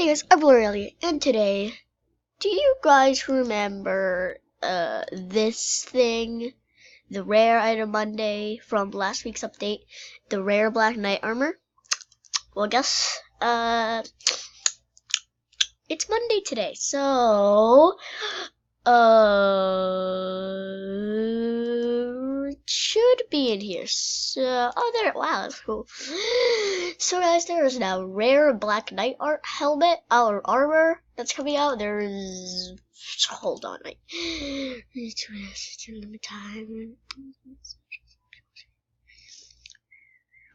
Hey guys, I'm L'Oreal, and today, do you guys remember this thing, the rare item Monday from last week's update, the rare Black Knight armor? Well, guess it's Monday today, so it should be in here. So, oh, there, wow, that's cool. So guys, there is now rare Black Knight art helmet or armor that's coming out. There's, hold on, wait. Time.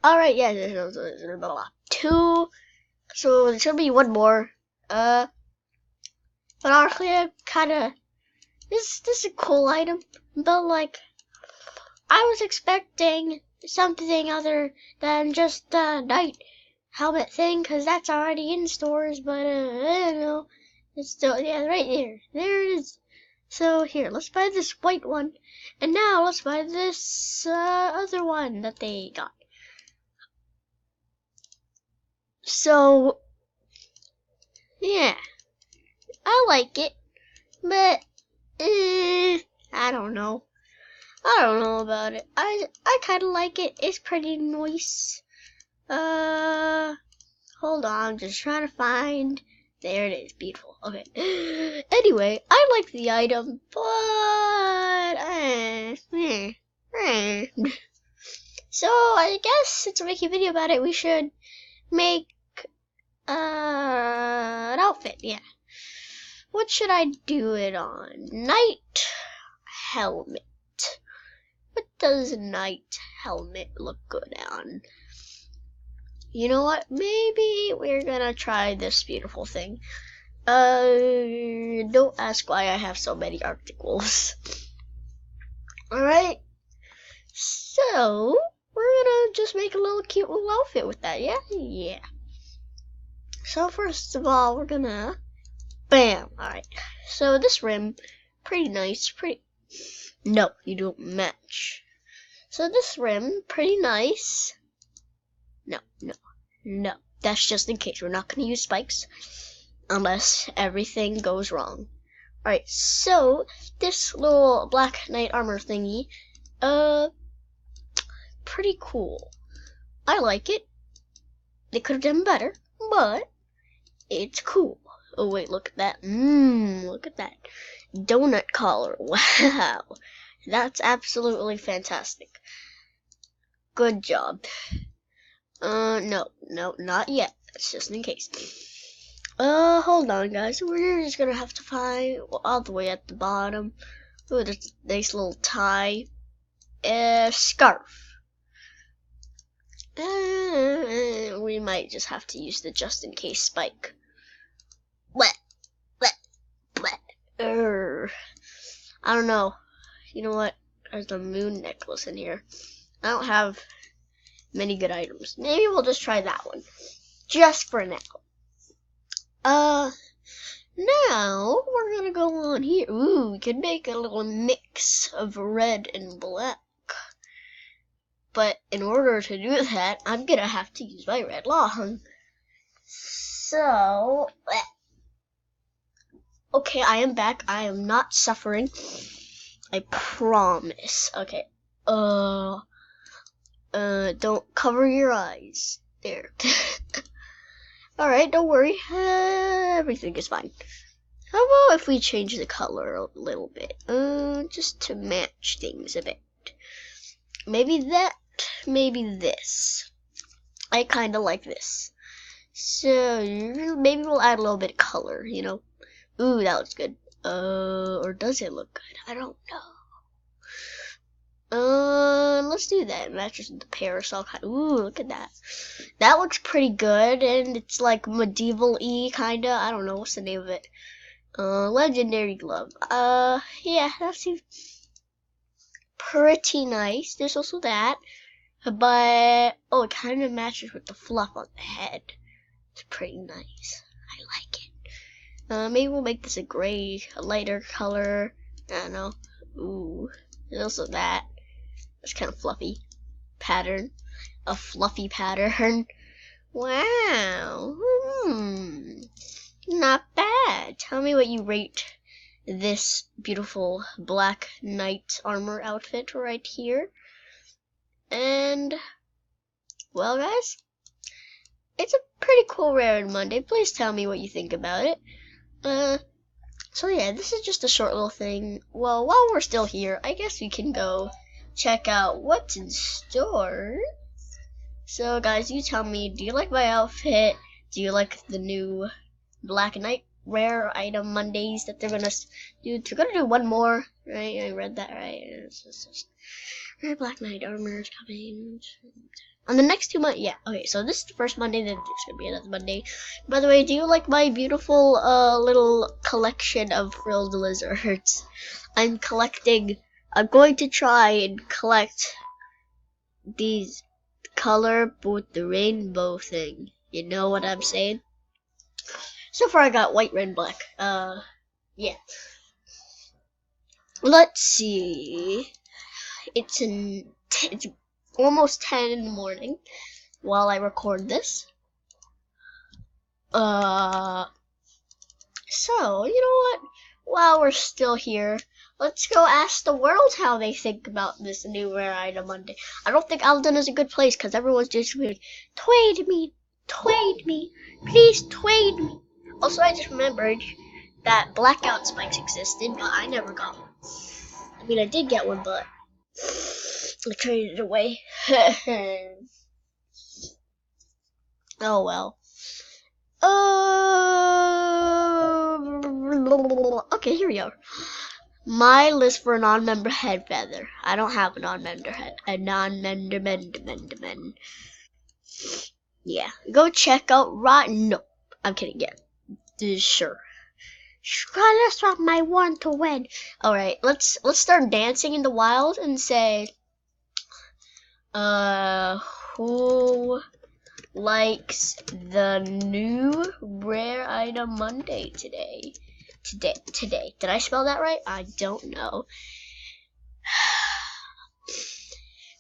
All right, yeah, there's blah, blah, blah. Two. So there should be one more. But honestly, I kind of this is a cool item, but like I was expecting something other than just the Knight helmet thing, cause that's already in stores. But I don't know. It's still, yeah, right there. There it is. So here, let's buy this white one, and now let's buy this other one that they got. So yeah, I like it, but I don't know. I don't know about it. I kind of like it. It's pretty nice. Hold on, I'm just trying to find. There it is, beautiful. Okay. Anyway, I like the item, but so I guess to make a video about it, we should make an outfit. Yeah. What should I do it on? Knight helmet. What does a Knight helmet look good on? You know what? Maybe we're gonna try this beautiful thing. Don't ask why I have so many Arctic wolves. Alright. So, we're gonna just make a little cute little outfit with that, yeah? Yeah. So first of all, we're gonna bam! Alright. So this rim, pretty nice, no, you don't match. So this rim, pretty nice. No. That's just in case. We're not going to use spikes unless everything goes wrong. Alright, so this little Black Knight armor thingy, pretty cool. I like it. They could have done better, but it's cool. Oh wait, look at that. Look at that. Donut collar. Wow. That's absolutely fantastic. Good job. No, not yet. That's just in case. Hold on, guys. We're just gonna have to find all the way at the bottom. Ooh, there's a nice little tie. Scarf. We might just have to use the just in case spike. I don't know. You know what? There's a moon necklace in here. I don't have many good items. Maybe we'll just try that one. Just for now. Now we're gonna go on here. Ooh, we could make a little mix of red and black. But in order to do that, I'm gonna have to use my red long. So, okay, I am back. I am not suffering. I promise. Okay. Don't cover your eyes. There. Alright, don't worry. Everything is fine. How about if we change the color a little bit? Just to match things a bit. Maybe that, maybe this. I kinda like this. So, maybe we'll add a little bit of color, you know? Ooh, that looks good. Or does it look good? I don't know. Let's do that. Matches with the parasol. Ooh, look at that. That looks pretty good, and it's like medieval-y, kinda. I don't know, what's the name of it? Legendary glove. Yeah, that seems pretty nice. There's also that. But, oh, it kinda matches with the fluff on the head. It's pretty nice. I like it. Maybe we'll make this a gray, a lighter color. I don't know. Ooh, there's also that. It's kind of fluffy pattern. A fluffy pattern. Wow. not bad. Tell me what you rate this beautiful Black Knight armor outfit right here. And, well guys, it's a pretty cool Rare Monday. Please tell me what you think about it. So yeah, this is just a short little thing. Well, while we're still here, I guess we can go check out what's in store. So guys, you tell me, do you like my outfit? Do you like the new Black Knight Rare Item Mondays that they're gonna do? They're gonna do one more, right? I read that right. It's just Rare Black Knight armor is coming on the next 2 months. Yeah, okay, so this is the first Monday, then there's gonna be another Monday. By the way, do you like my beautiful little collection of frilled lizards? I'm going to try and collect these color with the rainbow thing. You know what I'm saying? So far I got white, red, black. Yeah. Let's see. It's almost 10 in the morning while I record this. So, you know what? While we're still here, let's go ask the world how they think about this new Rare Item Monday. I don't think Alden is a good place because everyone's just like, tweet me, please tweet me. Also, I just remembered that blackout spikes existed, but I never got one. I mean, I did get one, but I traded it away. Oh well. Okay, here we are. My list for a non-member head feather. I don't have a non-member head. A non-member. Yeah, go check out no. I'm kidding. Yeah, sure. That's not my one to win. All right, let's start dancing in the wild and say, who likes the new Rare Item Monday today? Today. Did I spell that right? I don't know.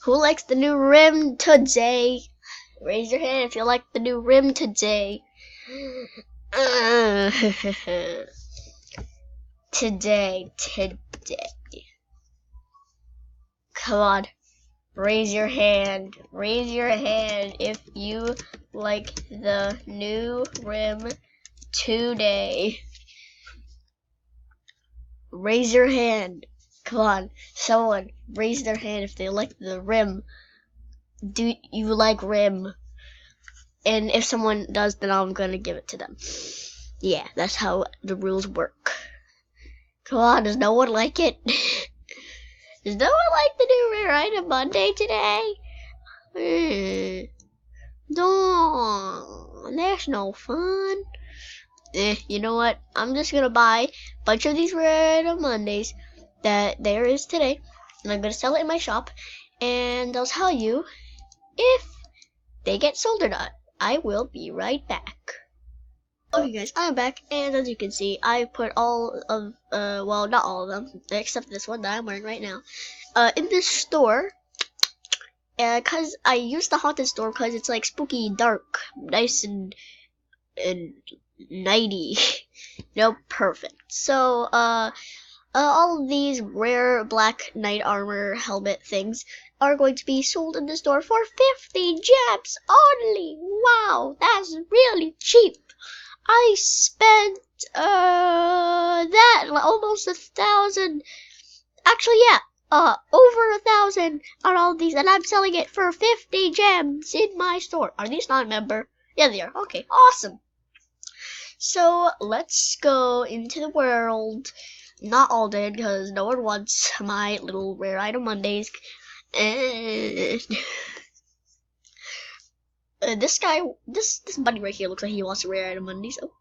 Who likes the new rim today? Raise your hand if you like the new rim today. Today. Come on. Raise your hand if you like the new rim today. Raise your hand. Come on. Someone raise their hand if they like the rim. Do you like rim? And if someone does, then I'm gonna give it to them. Yeah, that's how the rules work. Come on, does no one like it? Does no one like the new Rare Item Monday today? No, there's no fun. You know what? I'm just gonna buy a bunch of these Rare Item Mondays that there is today, and I'm gonna sell it in my shop, and I'll tell you if they get sold or not. I will be right back. Okay guys, I'm back, and as you can see, I put all of, well, not all of them, except this one that I'm wearing right now, in this store, cause I use the haunted store cause it's like spooky, dark, nice and nighty, perfect. So, all of these rare Black Knight armor helmet things are going to be sold in the store for 50 gems only. Wow, that's really cheap. I spent that almost 1,000. Actually, yeah, over 1,000 on all of these, and I'm selling it for 50 gems in my store. Are these non-member? Yeah, they are. Okay, awesome. So let's go into the world. Not all dead, because no one wants my little Rare Item Mondays. And this guy, this buddy right here looks like he wants a Rare Item Mondays. Oh,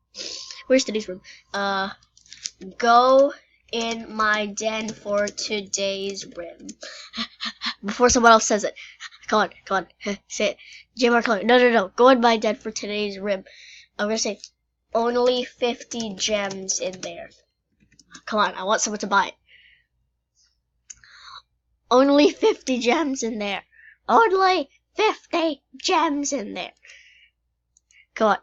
where's today's room? Go in my den for today's rim. Before someone else says it. Come on. Say it. J-Mark, no. Go in my den for today's rim. I'm gonna say only 50 gems in there. Come on, I want someone to buy it. Only 50 gems in there. Only 50 gems in there. Come on.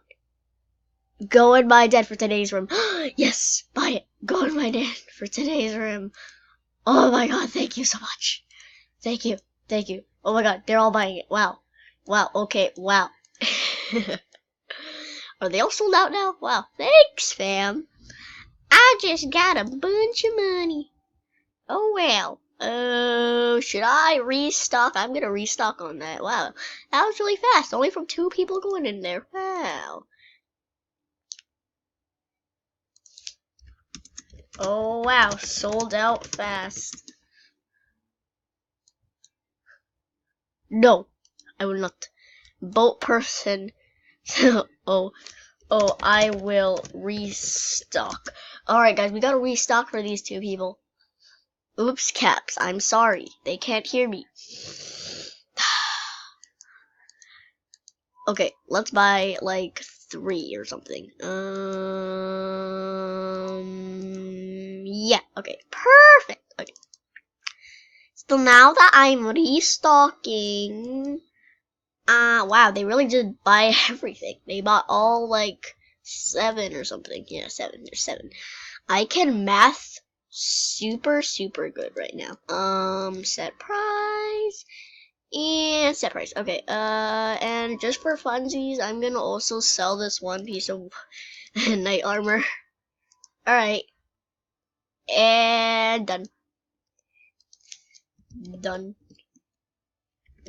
Go in my den for today's room. Yes, buy it. Go in my den for today's room. Oh my god, thank you so much. Thank you. Thank you. Oh my god, they're all buying it. Wow. Wow, okay, wow. Are they all sold out now? Wow, thanks, fam. I just got a bunch of money. Oh well. Oh, should I restock? I'm gonna restock on that. Wow, that was really fast. Only from 2 people going in there. Wow. Oh wow, sold out fast. No, I will not. Boat person. oh, I will restock. Alright guys, we gotta restock for these 2 people. Oops, Caps, I'm sorry. They can't hear me. Okay, let's buy like 3 or something. Yeah, okay, perfect. Okay. So now that I'm restocking, wow, they really did buy everything. They bought all like 7 or something. Yeah, 7. There's 7. I can math super good right now. Set price. And set price. Okay, and just for funsies, I'm gonna also sell this one piece of knight armor. Alright. And done. Done.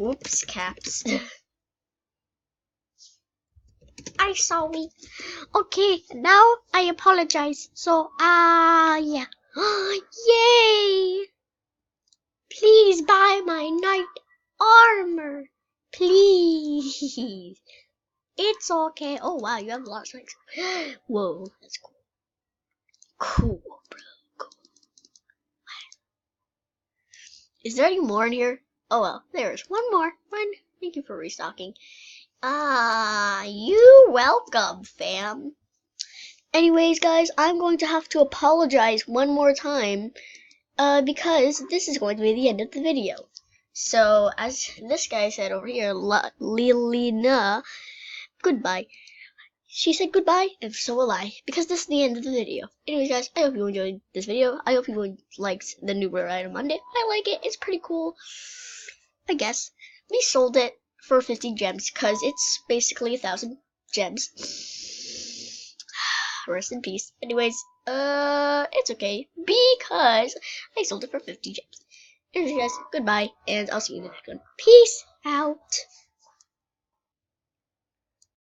Oops, Caps. I sorry. Okay, now I apologize. So, yeah. Yay! Please buy my knight armor. Please. It's okay. Oh wow, you have a lot of strength. Whoa, that's cool. Cool, bro. Cool. Is there any more in here? Oh well, there's one more. One. Thank you for restocking. You welcome, fam. Anyways, guys, I'm going to have to apologize one more time, because this is going to be the end of the video. So, as this guy said over here, Lilina, goodbye. She said goodbye, and so will I, because this is the end of the video. Anyways, guys, I hope you enjoyed this video. I hope you liked the new Rare Item Monday. I like it. It's pretty cool, I guess. We sold it for 50 gems, because it's basically 1,000 gems. Rest in peace. Anyways, it's okay, because I sold it for 50 gems. Anyways, guys, goodbye, and I'll see you in the next one. Peace out.